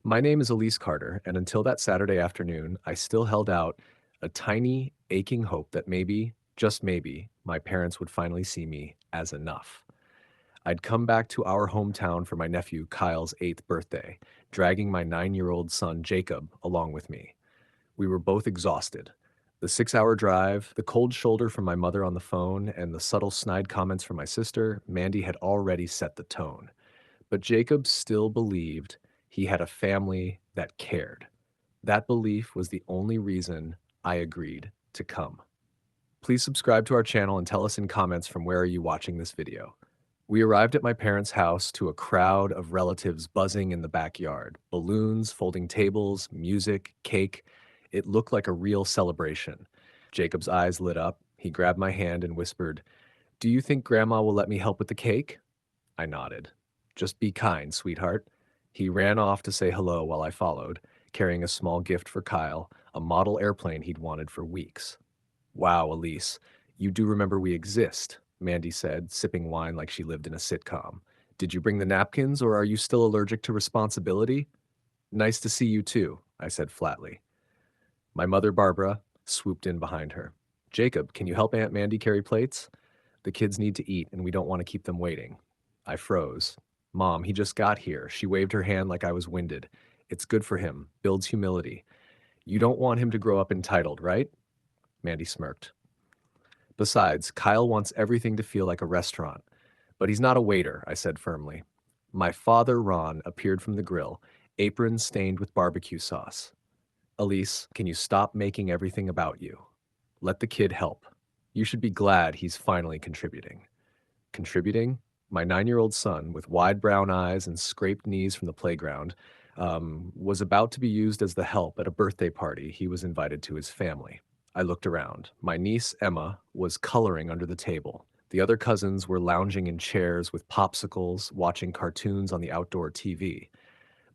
My name is Elise Carter, and until that Saturday afternoon, I still held out a tiny, aching hope that maybe, just maybe, my parents would finally see me as enough. I'd come back to our hometown for my nephew Kyle's 8th birthday, dragging my 9-year-old son Jacob along with me. We were both exhausted. The 6-hour drive, the cold shoulder from my mother on the phone, and the subtle snide comments from my sister, Mandy had already set the tone. But Jacob still believed he had a family that cared. That belief was the only reason I agreed to come. Please subscribe to our channel and tell us in comments from where are you watching this video. We arrived at my parents' house to a crowd of relatives buzzing in the backyard. Balloons, folding tables, music, cake. It looked like a real celebration. Jacob's eyes lit up. He grabbed my hand and whispered, "Do you think Grandma will let me help with the cake?" I nodded. "Just be kind, sweetheart." He ran off to say hello while I followed, carrying a small gift for Kyle, a model airplane he'd wanted for weeks. "Wow, Elise, you do remember we exist," Mandy said, sipping wine like she lived in a sitcom. "Did you bring the napkins, or are you still allergic to responsibility?" "Nice to see you too," I said flatly. My mother, Barbara, swooped in behind her. "Jacob, can you help Aunt Mandy carry plates? The kids need to eat, and we don't want to keep them waiting." I froze. "Mom, he just got here." She waved her hand like I was winded. "It's good for him, builds humility. You don't want him to grow up entitled, right?" Mandy smirked. "Besides, Kyle wants everything to feel like a restaurant. But he's not a waiter," I said firmly. My father, Ron, appeared from the grill, apron stained with barbecue sauce. "Elise, can you stop making everything about you? Let the kid help. You should be glad he's finally contributing." Contributing? My 9-year-old son, with wide brown eyes and scraped knees from the playground, was about to be used as the help at a birthday party he was invited to his family. I looked around. My niece, Emma, was coloring under the table. The other cousins were lounging in chairs with popsicles, watching cartoons on the outdoor TV.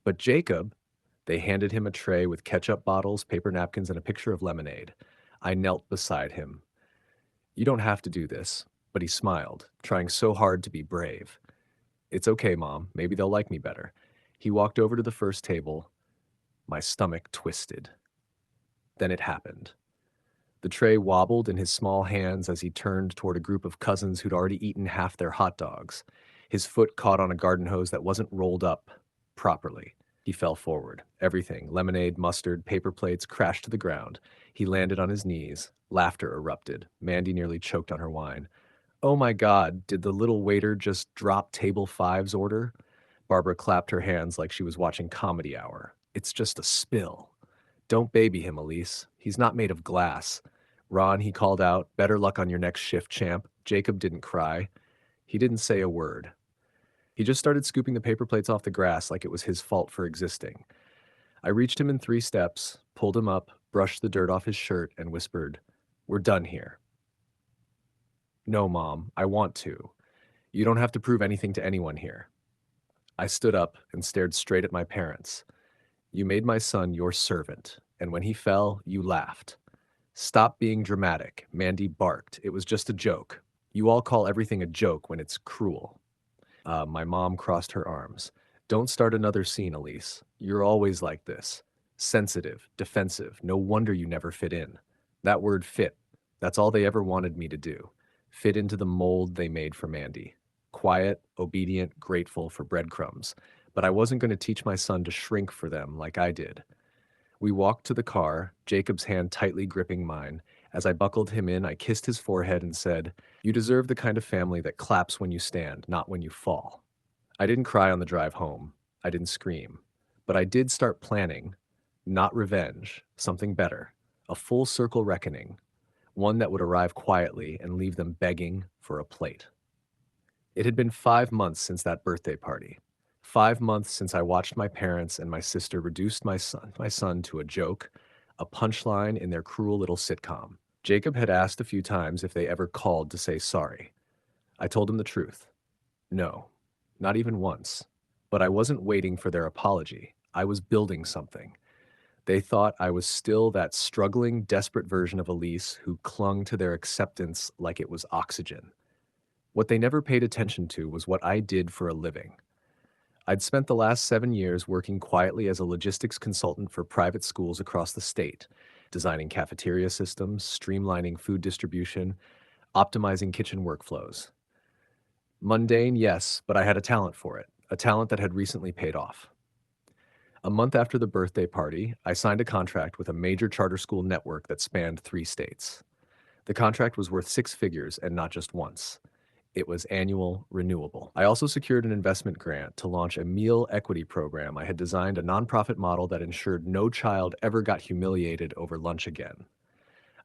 But Jacob, they handed him a tray with ketchup bottles, paper napkins, and a picture of lemonade. I knelt beside him. "You don't have to do this," but he smiled, trying so hard to be brave. "It's okay, Mom. Maybe they'll like me better." He walked over to the first table. My stomach twisted. Then it happened. The tray wobbled in his small hands as he turned toward a group of cousins who'd already eaten half their hot dogs. His foot caught on a garden hose that wasn't rolled up properly. He fell forward. Everything, lemonade, mustard, paper plates, crashed to the ground. He landed on his knees. Laughter erupted. Mandy nearly choked on her wine. "Oh my God, did the little waiter just drop table five's order?" Barbara clapped her hands like she was watching Comedy Hour. "It's just a spill." "Don't baby him, Elise. He's not made of glass." "Ron," he called out, "better luck on your next shift, champ." Jacob didn't cry. He didn't say a word. He just started scooping the paper plates off the grass like it was his fault for existing. I reached him in 3 steps, pulled him up, brushed the dirt off his shirt, and whispered, "We're done here." "No, Mom, I want to. You don't have to prove anything to anyone here." I stood up and stared straight at my parents. "You made my son your servant, and when he fell, you laughed." "Stop being dramatic," Mandy barked. "It was just a joke. You all call everything a joke when it's cruel." My mom crossed her arms. "Don't start another scene, Elise. You're always like this. Sensitive, defensive. No wonder you never fit in." That word fit. That's all they ever wanted me to do. Fit into the mold they made for Mandy. Quiet, obedient, grateful for breadcrumbs. But I wasn't going to teach my son to shrink for them like I did. We walked to the car, Jacob's hand tightly gripping mine. As I buckled him in, I kissed his forehead and said, "You deserve the kind of family that claps when you stand, not when you fall." I didn't cry on the drive home. I didn't scream. But I did start planning, not revenge, something better. A full circle reckoning, one that would arrive quietly and leave them begging for a plate. It had been 5 months since that birthday party. 5 months since I watched my parents and my sister reduce my son to a joke, a punchline in their cruel little sitcom. Jacob had asked a few times if they ever called to say sorry. I told him the truth. No, not even once. But I wasn't waiting for their apology. I was building something. They thought I was still that struggling, desperate version of Elise who clung to their acceptance like it was oxygen. What they never paid attention to was what I did for a living. I'd spent the last 7 years working quietly as a logistics consultant for private schools across the state, designing cafeteria systems, streamlining food distribution, optimizing kitchen workflows. Mundane, yes, but I had a talent for it, a talent that had recently paid off. A month after the birthday party, I signed a contract with a major charter school network that spanned 3 states. The contract was worth 6 figures and not just once. It was annual, renewable. I also secured an investment grant to launch a meal equity program. I had designed a nonprofit model that ensured no child ever got humiliated over lunch again.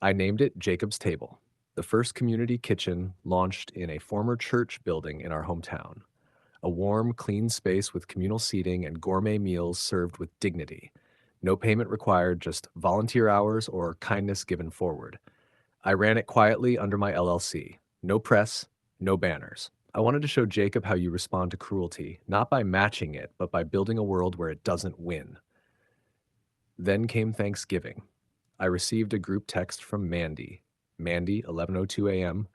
I named it Jacob's Table, the first community kitchen launched in a former church building in our hometown. A warm, clean space with communal seating and gourmet meals served with dignity. No payment required, just volunteer hours or kindness given forward. I ran it quietly under my LLC. No press, no banners. I wanted to show Jacob how you respond to cruelty, not by matching it, but by building a world where it doesn't win. Then came Thanksgiving. I received a group text from Mandy. Mandy, 11:02 a.m.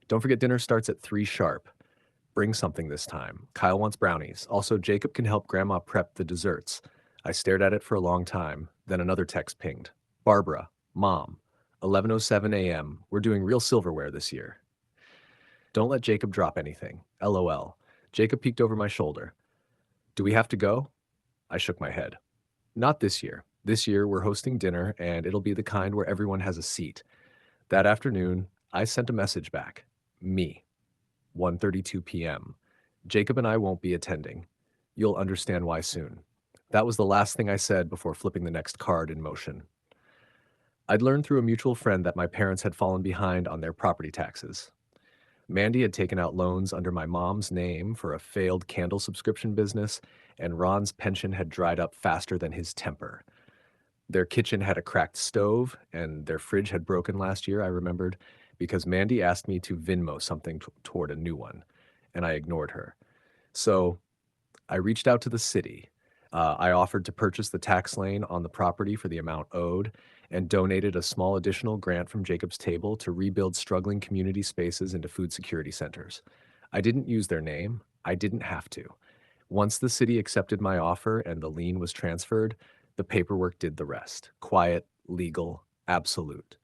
Don't forget dinner starts at 3 sharp. Bring something this time. Kyle wants brownies. Also, Jacob can help Grandma prep the desserts. I stared at it for a long time. Then another text pinged. Barbara, Mom, 11:07 a.m. We're doing real silverware this year. Don't let Jacob drop anything. LOL. Jacob peeked over my shoulder. Do we have to go? I shook my head. Not this year. This year, we're hosting dinner, and it'll be the kind where everyone has a seat. That afternoon, I sent a message back. Me. 1:32 p.m. Jacob and I won't be attending. You'll understand why soon. That was the last thing I said before flipping the next card in motion. I'd learned through a mutual friend that my parents had fallen behind on their property taxes. Mandy had taken out loans under my mom's name for a failed candle subscription business, and Ron's pension had dried up faster than his temper. Their kitchen had a cracked stove, and their fridge had broken last year, I remembered, because Mandy asked me to Venmo something toward a new one, and I ignored her. So I reached out to the city. I offered to purchase the tax lane on the property for the amount owed and donated a small additional grant from Jacob's Table to rebuild struggling community spaces into food security centers. I didn't use their name. I didn't have to. Once the city accepted my offer and the lien was transferred, the paperwork did the rest. Quiet, legal, absolute.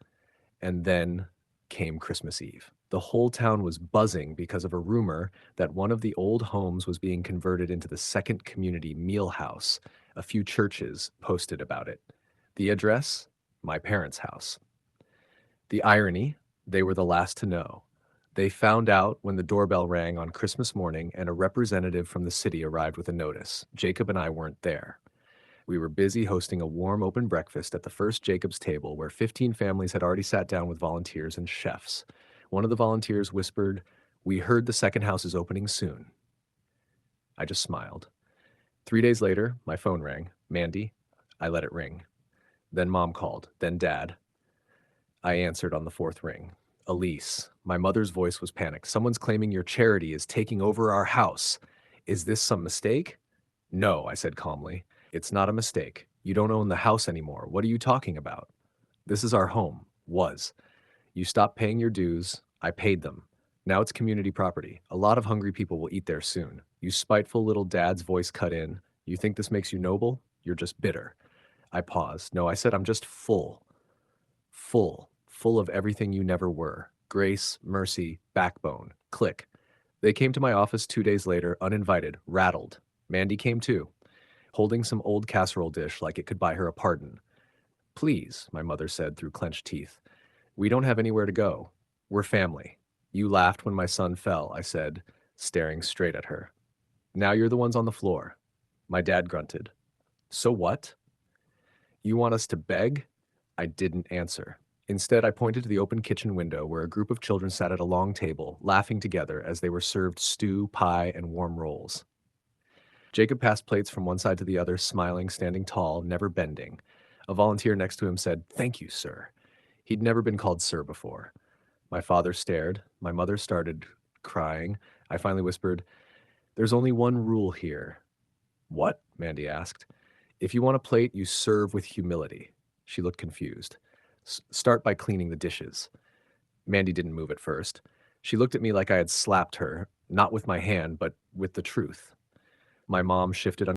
And then came Christmas Eve. The whole town was buzzing because of a rumor that one of the old homes was being converted into the second community meal house. A few churches posted about it. The address? My parents' house. The irony? They were the last to know. They found out when the doorbell rang on Christmas morning and a representative from the city arrived with a notice. Jacob and I weren't there. We were busy hosting a warm open breakfast at the first Jacob's Table where 15 families had already sat down with volunteers and chefs. One of the volunteers whispered, "We heard the second house is opening soon." I just smiled. 3 days later, my phone rang. Mandy. I let it ring. Then Mom called. Then Dad. I answered on the fourth ring. Elise. My mother's voice was panicked. Someone's claiming your charity is taking over our house. Is this some mistake? No, I said calmly. It's not a mistake. You don't own the house anymore. What are you talking about? This is our home. Was. You stopped paying your dues. I paid them. Now it's community property. A lot of hungry people will eat there soon. You spiteful little dad's voice cut in. You think this makes you noble? You're just bitter. I paused. No, I said I'm just full. Full of everything you never were. Grace, mercy, backbone. Click. They came to my office 2 days later, uninvited, rattled. Mandy came too, holding some old casserole dish like it could buy her a pardon. Please, my mother said through clenched teeth. We don't have anywhere to go. We're family. You laughed when my son fell, I said, staring straight at her. Now you're the ones on the floor. My dad grunted. So what? You want us to beg? I didn't answer. Instead, I pointed to the open kitchen window where a group of children sat at a long table, laughing together as they were served stew, pie, and warm rolls. Jacob passed plates from one side to the other, smiling, standing tall, never bending. A volunteer next to him said, "Thank you, sir." He'd never been called sir before. My father stared. My mother started crying. I finally whispered, "There's only one rule here." What? Mandy asked. If you want a plate, you serve with humility. She looked confused. Start by cleaning the dishes. Mandy didn't move at first. She looked at me like I had slapped her, not with my hand, but with the truth. My mom shifted